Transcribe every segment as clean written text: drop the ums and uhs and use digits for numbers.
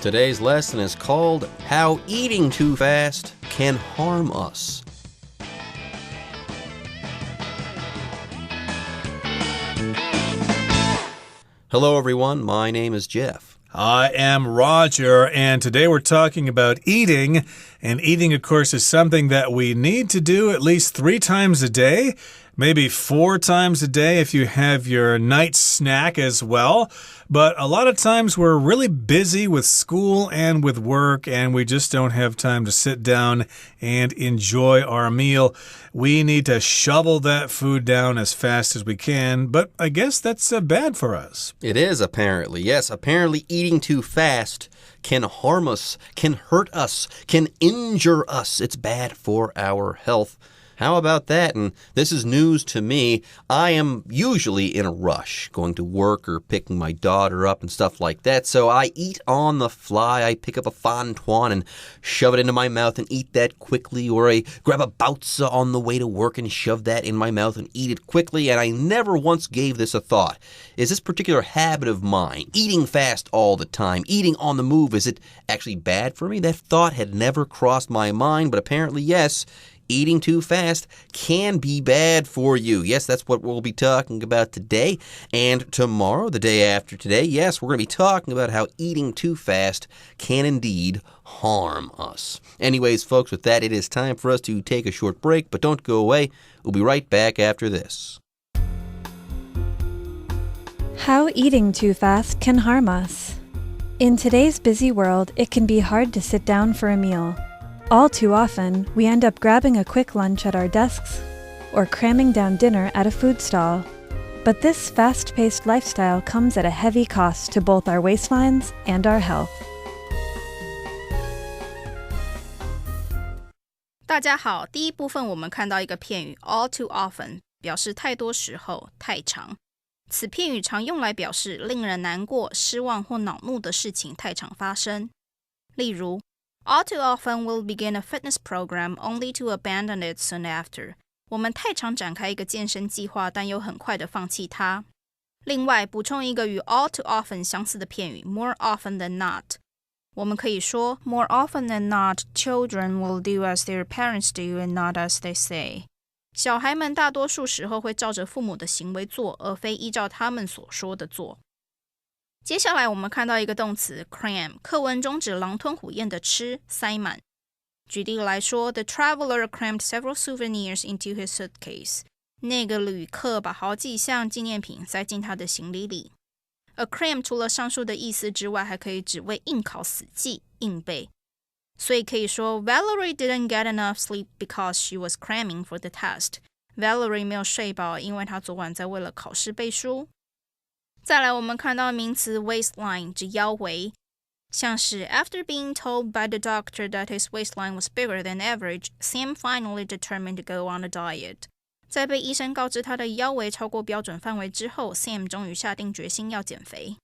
Today's lesson is called How Eating Too Fast Can Harm Us. Hello, everyone. My name is Jeff. I am Roger, and today we're talking about eating. And eating, of course, is something that we need to do at least 3 times a day, maybe 4 times a day if you have your night snack as well. But a lot of times we're really busy with school and with work, and we just don't have time to sit down and enjoy our meal. We need to shovel that food down as fast as we can, but I guess that's bad for us. It is, apparently. Yes, apparently eating too fast can harm us, can hurt us, can injure us. It's bad for our health. How about that? And this is news to me. I am usually in a rush, going to work or picking my daughter up and stuff like that. So I eat on the fly. I pick up a Fontuan and shove it into my mouth and eat that quickly. Or I grab a baozi on the way to work and shove that in my mouth and eat it quickly. And I never once gave this a thought. Is this particular habit of mine, eating fast all the time, eating on the move, is it actually bad for me? That thought had never crossed my mind, but apparently yes. Eating too fast can be bad for you. Yes, that's what we'll be talking about today. And tomorrow, the day after today, yes, we're going to be talking about how eating too fast can indeed harm us. Anyways, folks, with that, it is time for us to take a short break, but don't go away. We'll be right back after this. How eating too fast can harm us. In today's busy world, it can be hard to sit down for a meal. All too often, we end up grabbing a quick lunch at our desks or cramming down dinner at a food stall. But this fast-paced lifestyle comes at a heavy cost to both our waistlines and our health. 大家好，第一部分我们看到一个片语 all too often， 表示太多时候、太长。此片语常用来表示令人难过、失望或恼怒的事情太常发生。例如All too often we'll begin a fitness program only to abandon it soon after. 我们太常展开一个健身计划，但又很快的放弃它。另外，补充一个与 all too often 相似的片语 more often than not. 我们可以说 More often than not, children will do as their parents do and not as they say. 小孩们大多数时候会照着父母的行为做，而非依照他们所说的做。接下来我们看到一个动词 cram， 课文中指狼吞虎咽的吃，塞满。举例来说 The traveler crammed several souvenirs into his suitcase. 那个旅客把好几项纪念品塞进他的行李里。A cram 除了上述的意思之外，还可以指为应考死记、硬背。所以可以说 Valerie didn't get enough sleep because she was cramming for the test. Valerie 没有睡饱，因为她昨晚在为了考试背书。再来我们看到名词 waistline 指腰围，像是 After being told by the doctor that his waistline was bigger than average, Sam finally determined to go on a diet. 在被医生告知他的腰围超过标准范围之后， Sam 终于下定决心要减肥。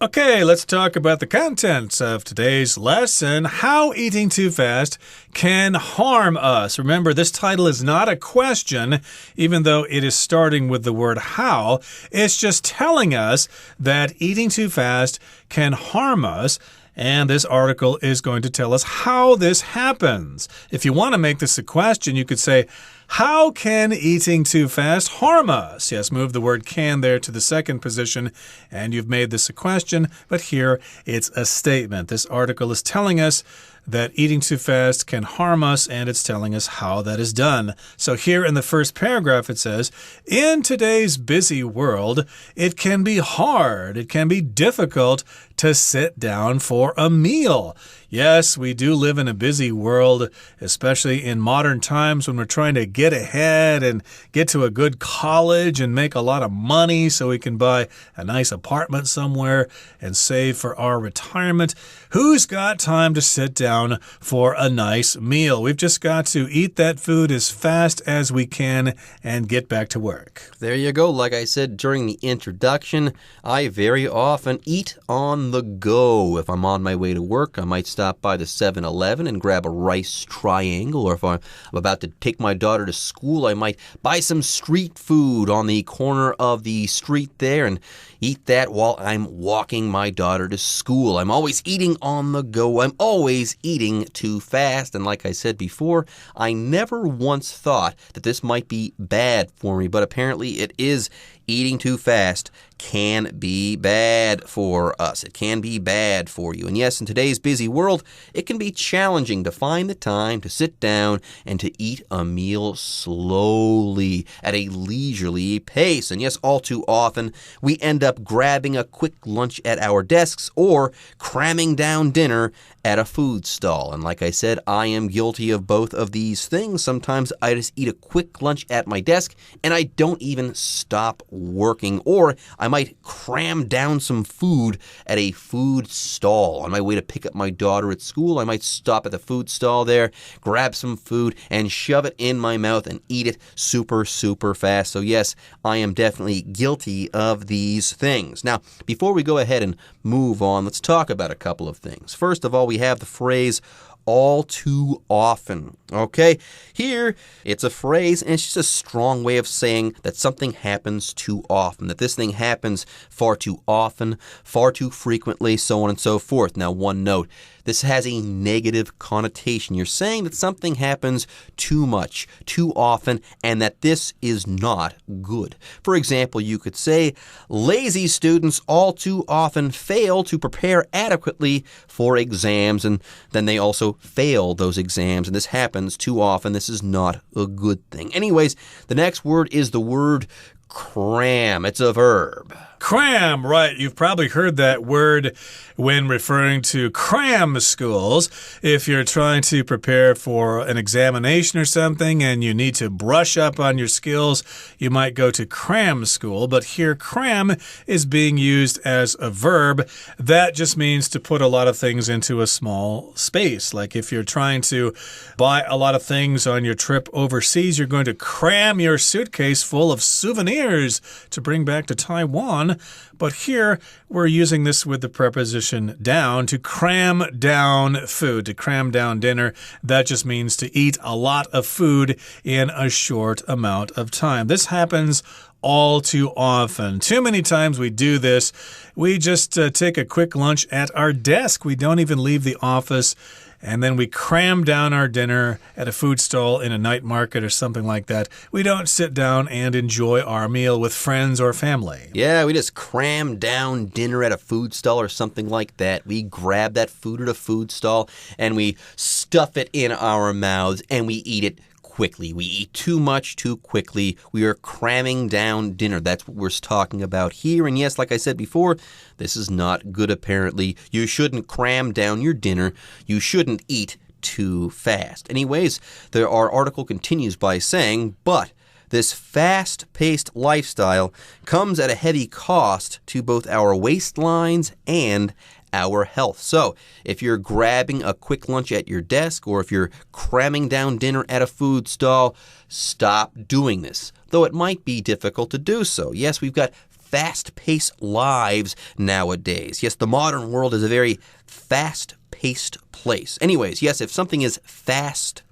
Okay, let's talk about the contents of today's lesson, How Eating Too Fast Can Harm Us. Remember, this title is not a question, even though it is starting with the word how. It's just telling us that eating too fast can harm us. And this article is going to tell us how this happens. If you want to make this a question, you could say, how can eating too fast harm us? Yes, move the word can there to the second position, and you've made this a question, but here it's a statement. This article is telling us that eating too fast can harm us, and it's telling us how that is done. So here in the first paragraph it says, in today's busy world, it can be hard, it can be difficult to sit down for a meal. Yes, we do live in a busy world, especially in modern times when we're trying to get ahead and get to a good college and make a lot of money so we can buy a nice apartment somewhere and save for our retirement. Who's got time to sit down for a nice meal? We've just got to eat that food as fast as we can and get back to work. There you go. Like I said during the introduction, I very often eat on the go. If I'm on my way to work, I might stop by the 7-Eleven and grab a rice triangle, or if I'm about to take my daughter to to school, I might buy some street food on the corner of the street there and eat that while I'm walking my daughter to school. I'm always eating on the go. I'm always eating too fast. And like I said before, I never once thought that this might be bad for me, but apparently it is. Eating too fast can be bad for us. It can be bad for you. And yes, in today's busy world, it can be challenging to find the time to sit down and to eat a meal slowly at a leisurely pace. And yes, all too often, we end up grabbing a quick lunch at our desks or cramming down dinner at a food stall. And like I said, I am guilty of both of these things. Sometimes I just eat a quick lunch at my desk and I don't even stop working. Or I might cram down some food at a food stall. On my way to pick up my daughter at school, I might stop at the food stall there, grab some food, and shove it in my mouth and eat it super, super fast. So yes, I am definitely guilty of these things. Now, before we go ahead and move on, let's talk about a couple of things. First of all, we have the phrase all too often. Okay, here it's a phrase and it's just a strong way of saying that something happens too often, that this thing happens far too often, far too frequently, so on and so forth. Now, one note, this has a negative connotation. You're saying that something happens too much, too often, and that this is not good. For example, you could say, lazy students all too often fail to prepare adequately for exams, and then they also fail those exams, and this happens too often. This is not a good thing. Anyways, the next word is the word cram. It's a verb. Cram, right. You've probably heard that word when referring to cram schools. If you're trying to prepare for an examination or something and you need to brush up on your skills, you might go to cram school. But here, cram is being used as a verb. That just means to put a lot of things into a small space. Like if you're trying to buy a lot of things on your trip overseas, you're going to cram your suitcase full of souvenirs to bring back to Taiwan. But here, we're using this with the preposition down to cram down food, to cram down dinner. That just means to eat a lot of food in a short amount of time. This happens all too often. Too many times we do this. We just take a quick lunch at our desk. We don't even leave the office. And then we cram down our dinner at a food stall in a night market or something like that. We don't sit down and enjoy our meal with friends or family. Yeah, we just cram down dinner at a food stall or something like that. We grab that food at a food stall and we stuff it in our mouths and we eat it quickly. We eat too much too quickly. We are cramming down dinner. That's what we're talking about here. And yes, like I said before, this is not good apparently. You shouldn't cram down your dinner. You shouldn't eat too fast. Anyways, our article continues by saying, but this fast-paced lifestyle comes at a heavy cost to both our waistlines and our health. So if you're grabbing a quick lunch at your desk or if you're cramming down dinner at a food stall, stop doing this, though it might be difficult to do so. Yes, we've got fast-paced lives nowadays. Yes, the modern world is a very fast-paced place. Anyways, yes, if something is fast-paced,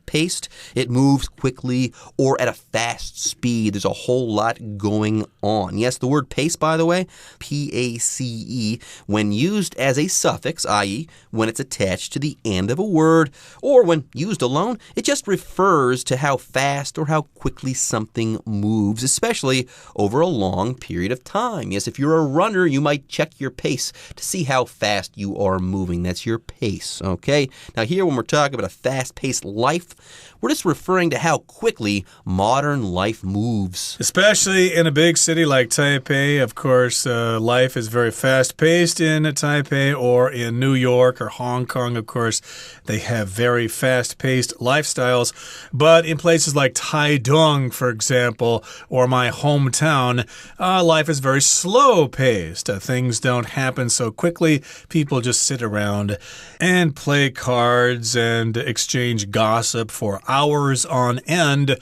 it moves quickly or at a fast speed. There's a whole lot going on. Yes, the word pace, by the way, P-A-C-E, when used as a suffix, i.e., when it's attached to the end of a word, or when used alone, it just refers to how fast or how quickly something moves, especially over a long period of time. Yes, if you're a runner, you might check your pace to see how fast you are moving. That's your pace, okay? Now here, when we're talking about a fast-paced life, we're just referring to how quickly modern life moves. Especially in a big city like Taipei. Of course, life is very fast-paced in Taipei, or in New York or Hong Kong. Of course, they have very fast-paced lifestyles. But in places like Taitung, for example, or my hometown, life is very slow-paced. Things don't happen so quickly. People just sit around and play cards and exchange gossip for hours on end.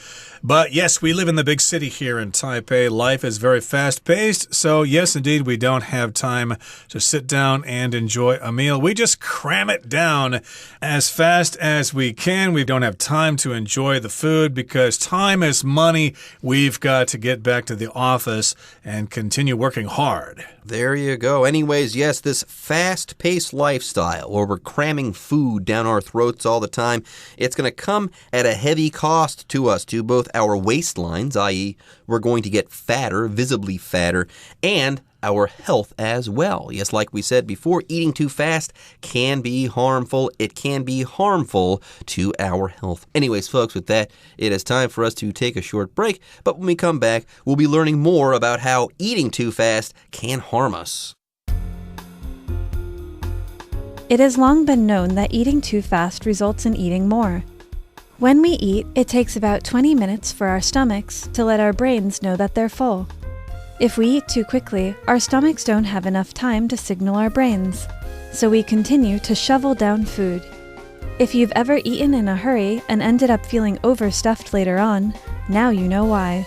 But yes, we live in the big city here in Taipei. Life is very fast-paced, so yes, indeed, we don't have time to sit down and enjoy a meal. We just cram it down as fast as we can. We don't have time to enjoy the food because time is money. We've got to get back to the office and continue working hard. There you go. Anyways, yes, this fast-paced lifestyle where we're cramming food down our throats all the time, it's going to come at a heavy cost to us, to both our waistlines, i.e., we're going to get fatter, visibly fatter, and our health as well. Yes, like we said before, eating too fast can be harmful. It can be harmful to our health. Anyways, folks, with that, it is time for us to take a short break. But when we come back, we'll be learning more about how eating too fast can harm us. It has long been known that eating too fast results in eating more. When we eat, it takes about 20 minutes for our stomachs to let our brains know that they're full. If we eat too quickly, our stomachs don't have enough time to signal our brains, so we continue to shovel down food. If you've ever eaten in a hurry and ended up feeling overstuffed later on, now you know why.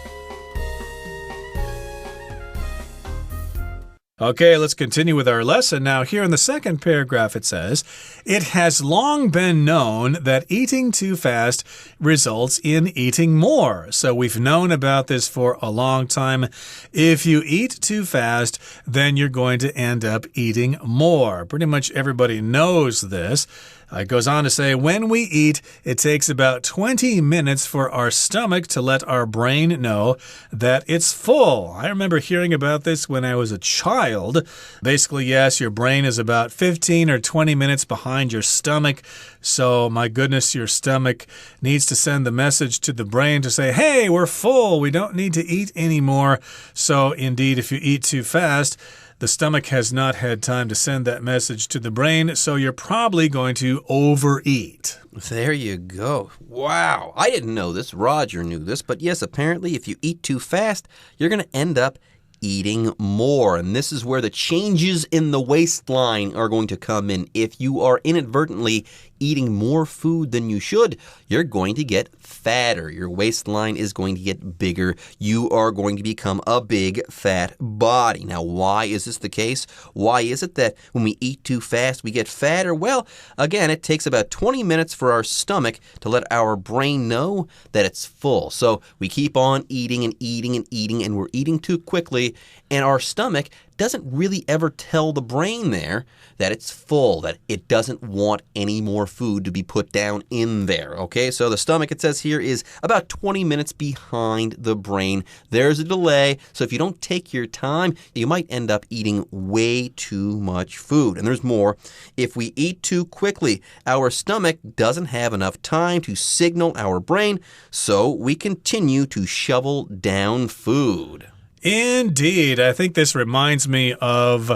Okay, let's continue with our lesson. Now, here in the second paragraph, it says, it has long been known that eating too fast results in eating more. So we've known about this for a long time. If you eat too fast, then you're going to end up eating more. Pretty much everybody knows this. It goes on to say, when we eat, it takes about 20 minutes for our stomach to let our brain know that it's full. I remember hearing about this when I was a child. Basically, yes, your brain is about 15 or 20 minutes behind your stomach. So, my goodness, your stomach needs to send the message to the brain to say, hey, we're full. We don't need to eat anymore. So, indeed, if you eat too fast, the stomach has not had time to send that message to the brain, so you're probably going to overeat. There you go. Wow. I didn't know this. Roger knew this. But yes, apparently if you eat too fast, you're going to end up eating more. And this is where the changes in the waistline are going to come in. If you are inadvertently eating more food than you should, you're going to get fatter. Your waistline is going to get bigger. You are going to become a big fat body. Now, why is this the case? Why is it that when we eat too fast, we get fatter? Well, again, it takes about 20 minutes for our stomach to let our brain know that it's full. So we keep on eating and eating and eating, and we're eating too quickly, and our stomach doesn't really ever tell the brain there that it's full, that it doesn't want any more food to be put down in there, okay? So the stomach, it says here, is about 20 minutes behind the brain. There's a delay, so if you don't take your time, you might end up eating way too much food. And there's more. If we eat too quickly, our stomach doesn't have enough time to signal our brain, so we continue to shovel down food. Indeed. I think this reminds me of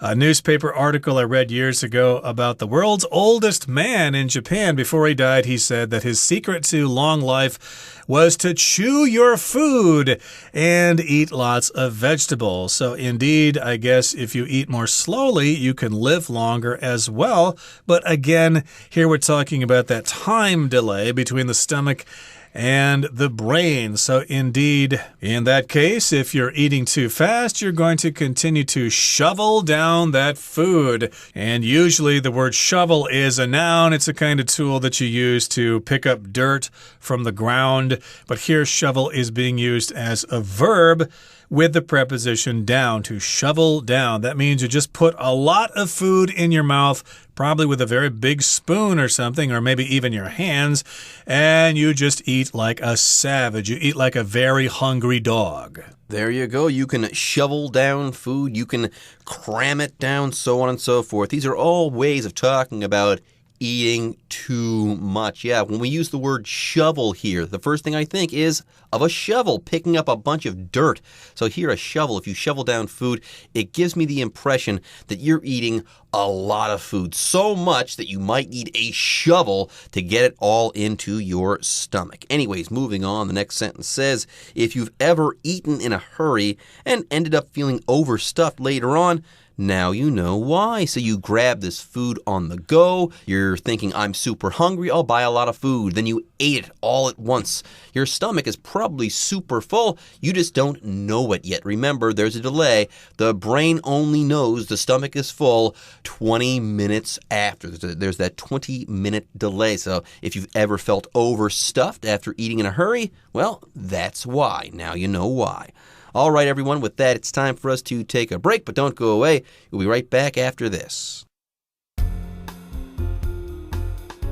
a newspaper article I read years ago about the world's oldest man in Japan. Before he died, he said that his secret to long life was to chew your food and eat lots of vegetables. So indeed, I guess if you eat more slowly, you can live longer as well. But again, here we're talking about that time delay between the stomach and the brain. So indeed, in that case, if you're eating too fast, you're going to continue to shovel down that food. And usually the word shovel is a noun. It's a kind of tool that you use to pick up dirt from the ground. But here, shovel is being used as a verb with the preposition down, to shovel down. That means you just put a lot of food in your mouth, probably with a very big spoon or something, or maybe even your hands, and you just eat like a savage. You eat like a very hungry dog. There you go. You can shovel down food. You can cram it down, so on and so forth. These are all ways of talking about eating too much. Yeah, when we use the word shovel here, the first thing I think is of a shovel, picking up a bunch of dirt. So here, a shovel, if you shovel down food, it gives me the impression that you're eating a lot of food, so much that you might need a shovel to get it all into your stomach. Anyways, moving on, the next sentence says, if you've ever eaten in a hurry and ended up feeling overstuffed later on, now you know why. So you grab this food on the go. You're thinking, I'm super hungry, I'll buy a lot of food. Then you ate it all at once. Your stomach is probably super full. You just don't know it yet. Remember, there's a delay. The brain only knows the stomach is full 20 minutes after. There's that 20-minute delay. So if you've ever felt overstuffed after eating in a hurry, well, that's why. Now you know why. All right, everyone, with that, it's time for us to take a break, but don't go away. We'll be right back after this.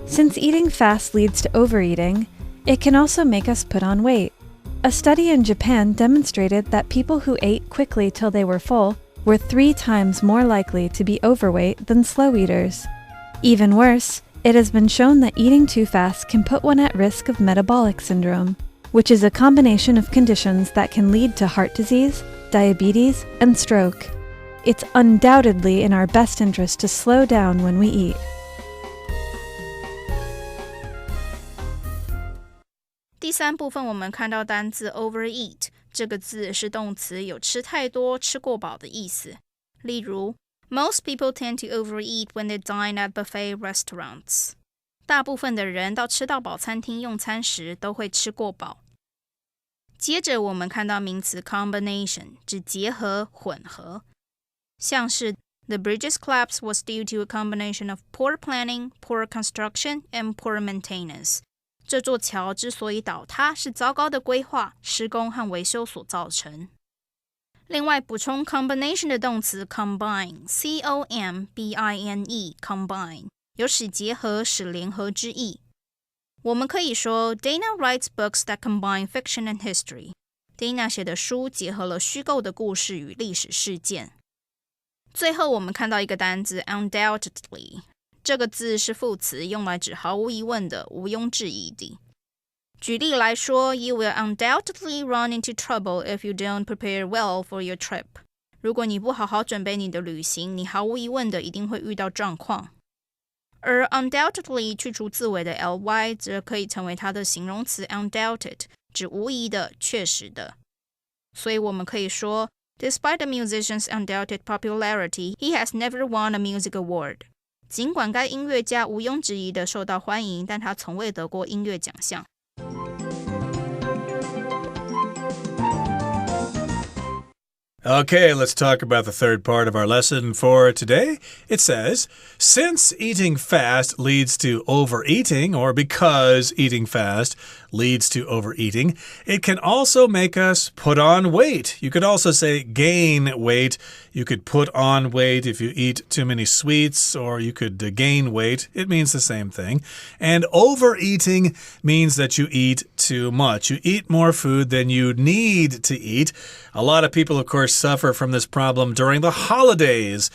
Since eating fast leads to overeating, it can also make us put on weight. A study in Japan demonstrated that people who ate quickly till they were full were 3 times more likely to be overweight than slow eaters. Even worse, it has been shown that eating too fast can put one at risk of metabolic syndrome, which is a combination of conditions that can lead to heart disease, diabetes, and stroke. It's undoubtedly in our best interest to slow down when we eat. 第3部分我们看到单字 overeat， 这个字是动词，有吃太多、吃过饱的意思。例如 Most people tend to overeat when they dine at buffet restaurants. 大部分的人到吃到饱餐厅用餐时都会吃过饱。接着我们看到名词 combination， 指结合、混合。像是 The bridge's collapse was due to a combination of poor planning, poor construction, and poor maintenance. 这座桥之所以倒塌，是糟糕的规划、施工和维修所造成。另外，补充 combination 的动词 combine， C-O-M-B-I-N-E， combine， 有使结合、使联合之意。我们可以说 Dana writes books that combine fiction and history. Dana 写的书结合了虚构的故事与历史事件。最后我们看到一个单字 undoubtedly， 这个字是副词，用来指毫无疑问的、毋庸置疑的。举例来说 You will undoubtedly run into trouble if you don't prepare well for your trip. 如果你不好好准备你的旅行，你毫无疑问的一定会遇到状况。而 undoubtedly 去除字尾的 ly 则可以成为它的形容词 undoubted， 指无疑的、确实的。所以我们可以说 Despite the musician's undoubted popularity, he has never won a music award. 尽管该音乐家毋庸置疑的受到欢迎，但他从未得过音乐奖项。Okay, let's talk about the third part of our lesson for today. It says, since eating fast leads to overeating, or because eating fast leads to overeating, it can also make us put on weight. You could also say gain weight. You could put on weight if you eat too many sweets, or you could gain weight. It means the same thing. And overeating means that you eat too much. You eat more food than you need to eat. A lot of people, of course, suffer from this problem during the holidays.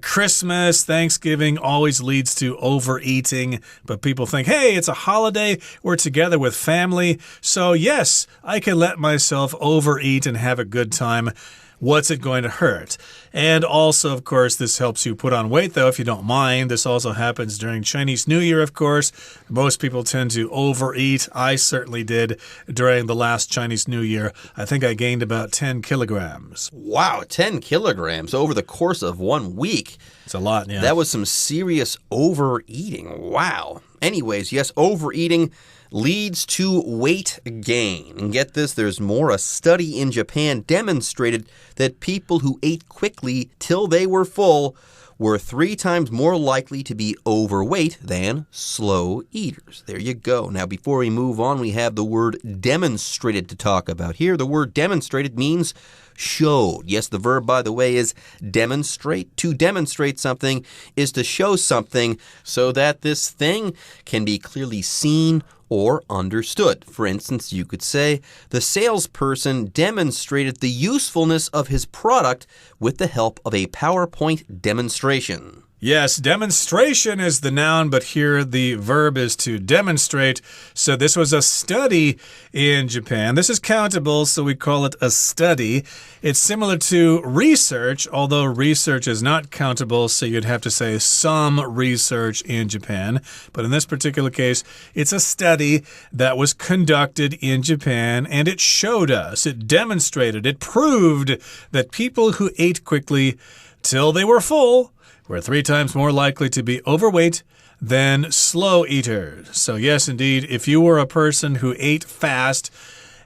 Christmas, Thanksgiving always leads to overeating, but people think, hey, it's a holiday, we're together with family, so yes, I can let myself overeat and have a good time. What's it going to hurt? And also, of course, this helps you put on weight, though, if you don't mind. This also happens during Chinese New Year, of course. Most people tend to overeat. I certainly did during the last Chinese New Year. I think I gained about 10 kilograms. Wow, 10 kilograms over the course of 1 week. It's a lot, yeah. That was some serious overeating. Wow. Anyways, yes, overeating leads to weight gain. And get this, there's more. A study in Japan demonstrated that people who ate quickly till they were full were 3 times more likely to be overweight than slow eaters. There you go. Now, before we move on, we have the word demonstrated to talk about here. The word demonstrated means showed. Yes, the verb, by the way, is demonstrate. To demonstrate something is to show something so that this thing can be clearly seen or understood. For instance, you could say, the salesperson demonstrated the usefulness of his product with the help of a PowerPoint demonstration. Yes, demonstration is the noun, but here the verb is to demonstrate. So this was a study in Japan. This is countable, so we call it a study. It's similar to research, although research is not countable, so you'd have to say some research in Japan. But in this particular case, it's a study that was conducted in Japan, and it showed us, it demonstrated, it proved that people who ate quickly till they were full were 3 times more likely to be overweight than slow eaters. So yes, indeed, if you were a person who ate fast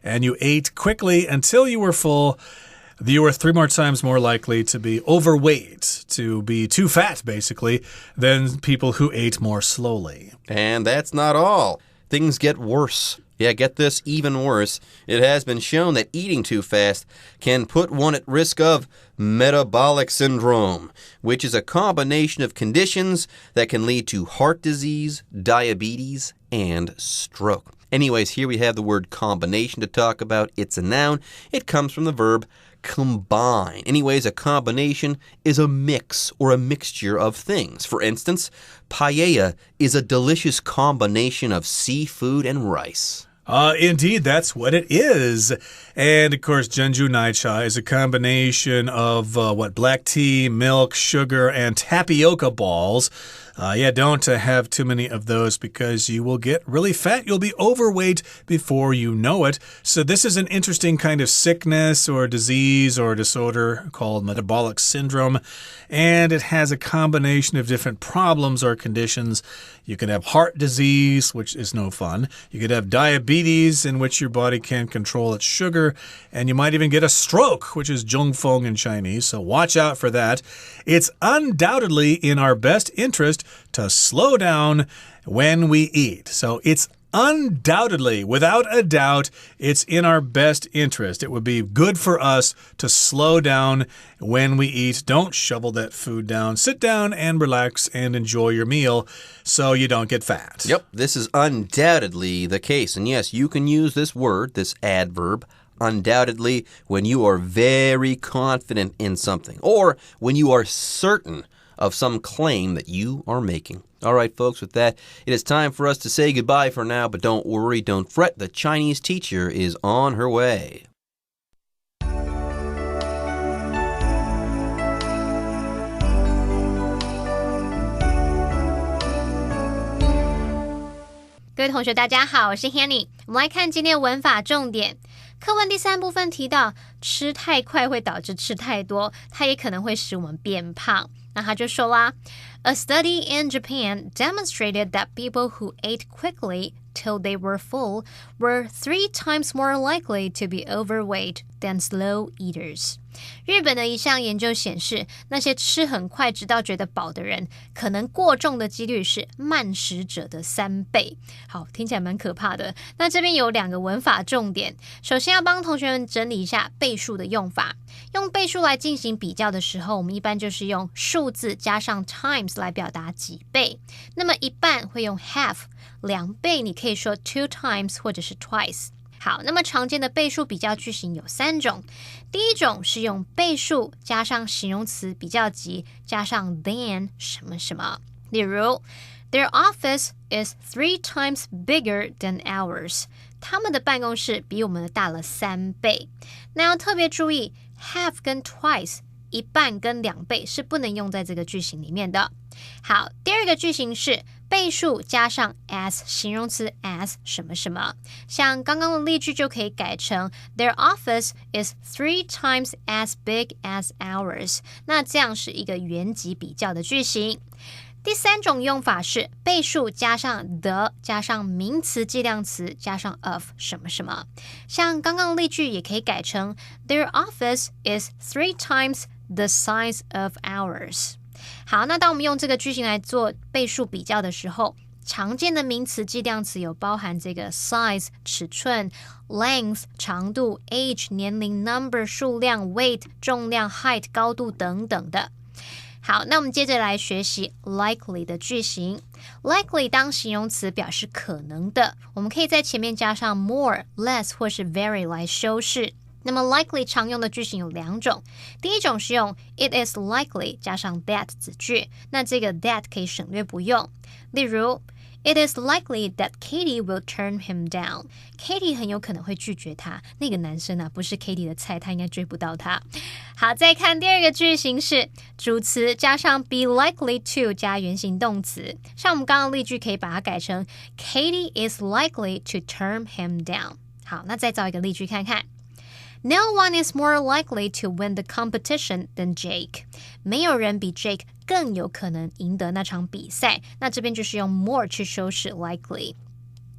and you ate quickly until you were full, you were 3 more times more likely to be overweight, to be too fat, basically, than people who ate more slowly. And that's not all. Things get worse. Yeah, get this, even worse. It has been shown that eating too fast can put one at risk of metabolic syndrome, which is a combination of conditions that can lead to heart disease, diabetes, and stroke. Anyways, here we have the word combination to talk about. It's a noun. It comes from the verb combine. Anyways, a combination is a mix or a mixture of things. For instance, paella is a delicious combination of seafood and rice. Indeed, that's what it is. And, of course, Jeonju Naicha is a combination of, black tea, milk, sugar, and tapioca balls. Don't have too many of those because you will get really fat. You'll be overweight before you know it. So this is an interesting kind of sickness or disease or disorder called metabolic syndrome. And it has a combination of different problems or conditions. You can have heart disease, which is no fun. You could have diabetes, in which your body can't control its sugar. And you might even get a stroke, which is zhongfeng in Chinese. So watch out for that. It's undoubtedly in our best interest to slow down when we eat. So it's undoubtedly, without a doubt, it's in our best interest. It would be good for us to slow down when we eat. Don't shovel that food down. Sit down and relax and enjoy your meal so you don't get fat. Yep, this is undoubtedly the case. And yes, you can use this word, this adverb, undoubtedly, when you are very confident in something or when you are certain of some claim that you are making. All right, folks, with that, it is time for us to say goodbye for now, but don't worry, don't fret. The Chinese teacher is on her way. 各位同学大家好，我是 Hanny。 我们来看今天的文法重点。课文第3部分提到吃太快会导致吃太多，它也可能会使我们变胖。那他就说啦， A study in Japan demonstrated that people who ate quickly till they were full were 3 times more likely to be overweight than slow eaters. 日本的一项研究显示，那些吃很快直到觉得饱的人，可能过重的几率是慢食者的3倍。好，听起来蛮可怕的。那这边有2个文法重点，首先要帮同学们整理一下倍数的用法。用倍数来进行比较的时候，我们一般就是用数字加上 times 来表达几倍。那么1半会用 half，2倍你可以说 2 times 或者是 twice。好，那么常见的倍数比较句型有3种。第一种是用倍数加上形容词比较级加上 than 什么什么，例如 Their office is 3 times bigger than ours. 他们的办公室比我们的大了3倍。那要特别注意 half 跟 twice 1半跟2倍是不能用在这个句型里面的。好，第二个句型是倍数加上 as 形容词 as 什么什么，像刚刚的例句就可以改成 Their office is 3 times as big as ours. 那这样是一个原级比较的句型。第3种用法是倍数加上 the 加上名词计量词加上 of 什么什么，像刚刚的例句也可以改成 Their office is 3 times the size of ours. 好，那当我们用这个句型来做倍数比较的时候，常见的名词计量词有包含这个 size 尺寸， length 长度， age 年龄， number 数量， weight 重量， height 高度等等的。好，那我们接着来学习 likely 的句型。 likely 当形容词表示可能的，我们可以在前面加上 more、less 或是 very 来修饰。那么 likely 常用的句型有2种，第一种是用 it is likely 加上 that 子句，那这个 that 可以省略不用。例如 It is likely that Katie will turn him down. Katie 很有可能会拒绝他，那个男生啊不是 Katie 的菜，他应该追不到他。好，再看第二个句型是主词加上 be likely to 加原形动词，像我们刚刚例句可以把它改成 Katie is likely to turn him down. 好，那再造一个例句看看。No one is more likely to win the competition than Jake. 没有人比 Jake 更有可能赢得那场比赛。那这边就是用 more 去修饰 likely。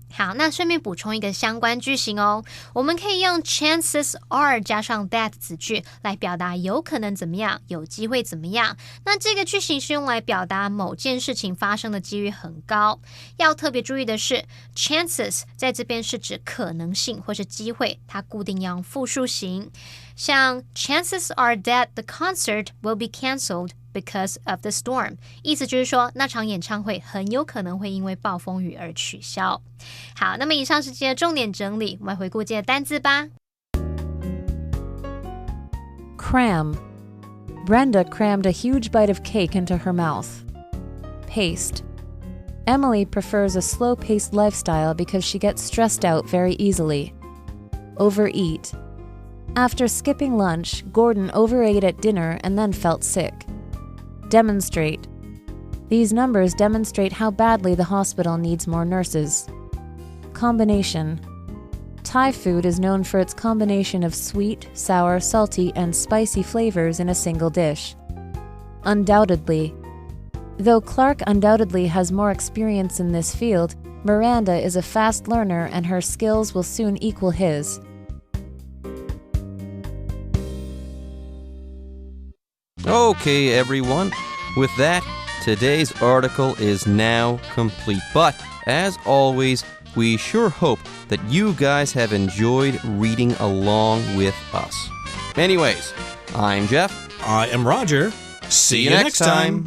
好，那顺便补充一个相关句型哦，我们可以用 chances are 加上 that 子句来表达有可能怎么样，有机会怎么样。那这个句型是用来表达某件事情发生的几率很高。要特别注意的是 chances 在这边是指可能性或是机会，它固定要用复数型。像 chances are that the concert will be cancelled because of the storm， 意思就是说那场演唱会很有可能会因为暴风雨而取消。好，那么以上是今天的重点整理，我们来回顾今天的单字吧。Cram. Brenda crammed a huge bite of cake into her mouth. Paste. Emily prefers a slow-paced lifestyle because she gets stressed out very easily. Overeat. After skipping lunch, Gordon overate at dinner and then felt sick. Demonstrate. These numbers demonstrate how badly the hospital needs more nurses. Combination. Thai food is known for its combination of sweet, sour, salty, and spicy flavors in a single dish. Undoubtedly. Though Clark undoubtedly has more experience in this field, Miranda is a fast learner and her skills will soon equal his. Okay, everyone. With that, today's article is now complete. But, as always, we sure hope that you guys have enjoyed reading along with us. Anyways, I'm Jeff. I am Roger. See you next time.